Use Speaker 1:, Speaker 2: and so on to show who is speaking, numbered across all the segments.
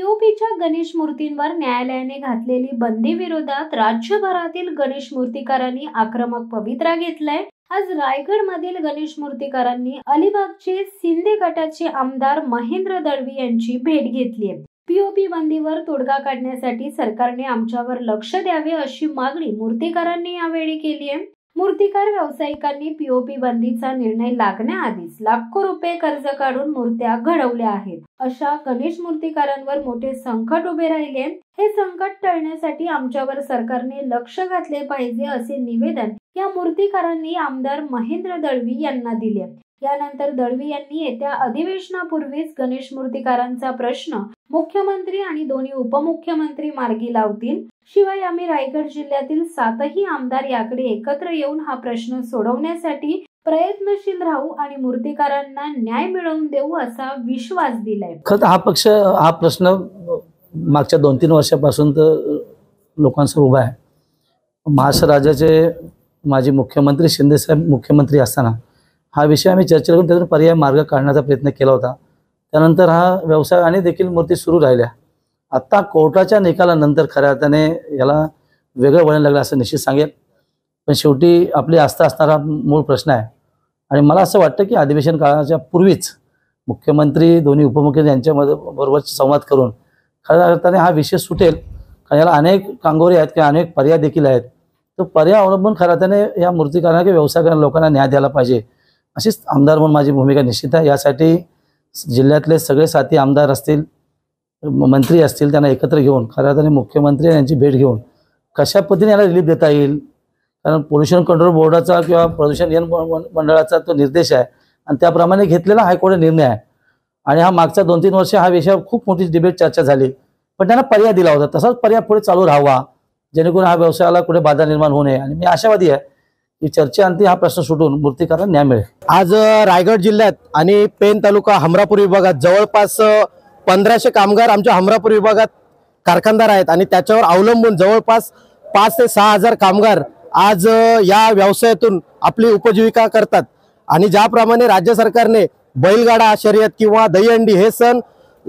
Speaker 1: पीओपीच्या गणेश मूर्तींवर न्यायालयाने घातलेली बंदी विरोधात राज्यभरातील गणेश मूर्तिकारांनी आक्रमक पवित्रा घेतलाय। आज रायगडमधील गणेश मूर्तिकारांनी अलिबागचे शिंदे गटाचे आमदार महेंद्र दळवी यांची भेट घेतली आहे। पीओपी बंदीवर तोडगा काढण्यासाठी सरकारने आमच्यावर लक्ष द्यावे अशी मागणी मूर्तिकारांनी यावेळी केली आहे। मूर्तिकार व्यावसायिकांनी पीओपी बंदीचा निर्णय लागण्याआधीच लाखो रुपये कर्ज काढून मूर्त्या घडवल्या आहेत। अशा गणेश मूर्तिकारांवर मोठे संकट उभे राहिले। हे संकट टळण्यासाठी आमच्यावर सरकारने लक्ष घातले पाहिजे असे निवेदन या मूर्तिकारांनी आमदार महेंद्र दळवी यांना दिले। यानंतर दळवी यांनी येत्या अधिवेशनापूर्वीच गणेश मूर्तिकारांचा प्रश्न मुख्यमंत्री आणि दोन्ही उपमुख्यमंत्री मार्गी लावतील। शिवाय आम्ही रायगड जिल्ह्यातील 7ही आमदार याकडे एकत्र येऊन हा प्रश्न सोडवण्यासाठी प्रयत्नशील राहू आणि मूर्तिकारांना न्याय मिळवून देऊ असा विश्वास दिलाय।
Speaker 2: हा प्रश्न मागच्या 2-3 वर्षापासून तर लोकांसमोर उभा आहे। महाराष्ट्र राज्याचे माजी मुख्यमंत्री शिंदे साहेब मुख्यमंत्री असताना हा विषय आम्ही चर्चा करून त्यातून पर्याय मार्ग काढण्याचा प्रयत्न केला होता। त्यानंतर हा व्यवसाय आणि देखील मूर्ती सुरू राहिल्या। आता कोर्टाच्या निकालानंतर खऱ्या अर्थाने याला वेगळं वळण लागलं असं निश्चित सांगेल। पण शेवटी आपली आस्था असणारा मूळ प्रश्न आहे आणि मला असं वाटतं की अधिवेशन काळाच्या पूर्वीच मुख्यमंत्री दोन्ही उपमुख्यमंत्री यांच्यामध्ये बरोबर संवाद करून खऱ्या अर्थाने हा विषय सुटेल। कारण याला अनेक कांगोरे आहेत किंवा अनेक पर्याय देखील आहेत। तो पर्याय अवलंबून खऱ्या अर्थाने या मूर्तिकारांना किंवा व्यवसाय करणाऱ्या लोकांना न्याय द्यायला पाहिजे अशीच आमदार म्हणून माझी भूमिका निश्चित आहे। यासाठी जिल्ह्यातले सगळे 7ही आमदार असतील मंत्री असतील त्यांना एकत्र घेऊन खऱ्या अर्थाने मुख्यमंत्री यांची भेट घेऊन कशा पद्धतीने याला रिलीफ देता येईल। कारण पोल्युशन कंट्रोल बोर्डाचा किंवा प्रदूषण नियंत्रण मंडळाचा तो निर्देश आहे आणि त्याप्रमाणे घेतलेला हायकोर्ट निर्णय आहे आणि हा मागच्या 2-3 वर्ष हा विषय खूप मोठी डिबेट चर्चा झाली। पण त्यांना पर्याय दिला होता, तसाच पर्याय पुढे चालू राहावा जेणेकरून हा व्यवसायाला कुठे बाधा निर्माण होऊ नये आणि मी आशावादी आहे की चर्चेअंती हा प्रश्न सुटून मूर्तिकारांना न्याय मिळेल।
Speaker 3: आज रायगड जिल्ह्यात आणि पेन तालुका हमरापूर विभागात जवळपास 1500 कामगार आमच्या हमरापूर विभागात कारखानदार आहेत आणि त्याच्यावर अवलंबून जवळपास 5 ते 6 हजार कामगार आज या व्यवसायातून आपली उपजीविका करतात। आणि ज्याप्रमाणे राज्य सरकारने बैलगाडा शर्यत किंवा दहीहंडी हे सण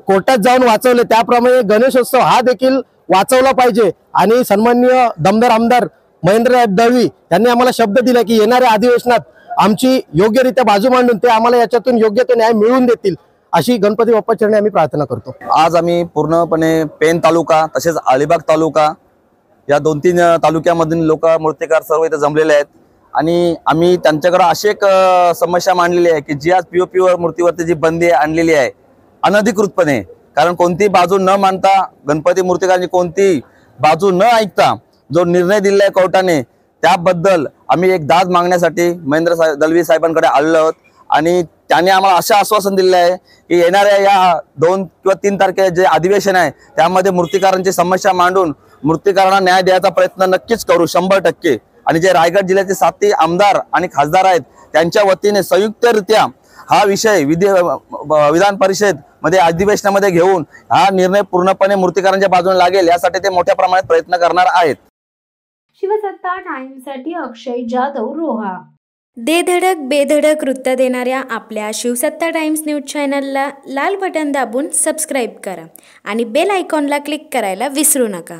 Speaker 3: कोर्टात जाऊन वाचवले त्याप्रमाणे गणेशोत्सव हा देखील वाचवला पाहिजे। आणि सन्माननीय दमदार आमदार महेंद्र दळवी यांनी आम्हाला शब्द दिला की येणाऱ्या अधिवेशनात आमची योग्यरित्या बाजू मांडून ते आम्हाला याच्यातून योग्य तो न्याय मिळवून देतील अशी गणपती बाप्पा चरणी आम्ही प्रार्थना करतो।
Speaker 4: आज आम्ही पूर्णपणे पेन तालुका तसेच अलिबाग तालुका या 2-3 तालुक्यामधील लोक मूर्तिकार सर्व इथे जमलेले आहेत आणि आम्ही त्यांच्याकडे अशी एक समस्या मांडलेली आहे की जी आज पीओपीवर मूर्तीवरती जी बंदी आणलेली आहे अनधिकृतपणे, कारण कोणती बाजू न मांडता गणपती मूर्तिकारांची कोणती बाजू न ऐकता जो निर्णय दिला आहे कोर्टाने त्याबद्दल आम्ही एक दाद मागण्यासाठी महेंद्र दळवी साहेबांकडे आलेलो आहोत आणि त्यांनी आम्हाला असं आश्वासन दिलं आहे की येणाऱ्या या 2 किंवा 3 तारखेला जे अधिवेशन आहे त्यामध्ये मूर्तिकारांची समस्या मांडून मूर्तिकारांना न्याय द्यायचा प्रयत्न नक्कीच करू 100%। आणि जे रायगड जिल्ह्याचे 7ही आमदार आणि खासदार आहेत त्यांच्या वतीने संयुक्तरित्या हा विषय विधान परिषद मध्ये अधिवेशनामध्ये घेऊन हा निर्णय पूर्णपणे मूर्तिकारांच्या बाजूने लागेल यासाठी ते मोठ्या प्रमाणात प्रयत्न करणार आहेत।
Speaker 1: शिवसत्ता टाइम्ससाठी अक्षय जाधव, रोहा।
Speaker 5: दे धडक बेधडक वृत्त देणाऱ्या आपल्या शिवसत्ता टाइम्स न्यूज चॅनलला लाल बटन दाबून सबस्क्राईब करा आणि बेल आयकॉनला क्लिक करायला विसरू नका।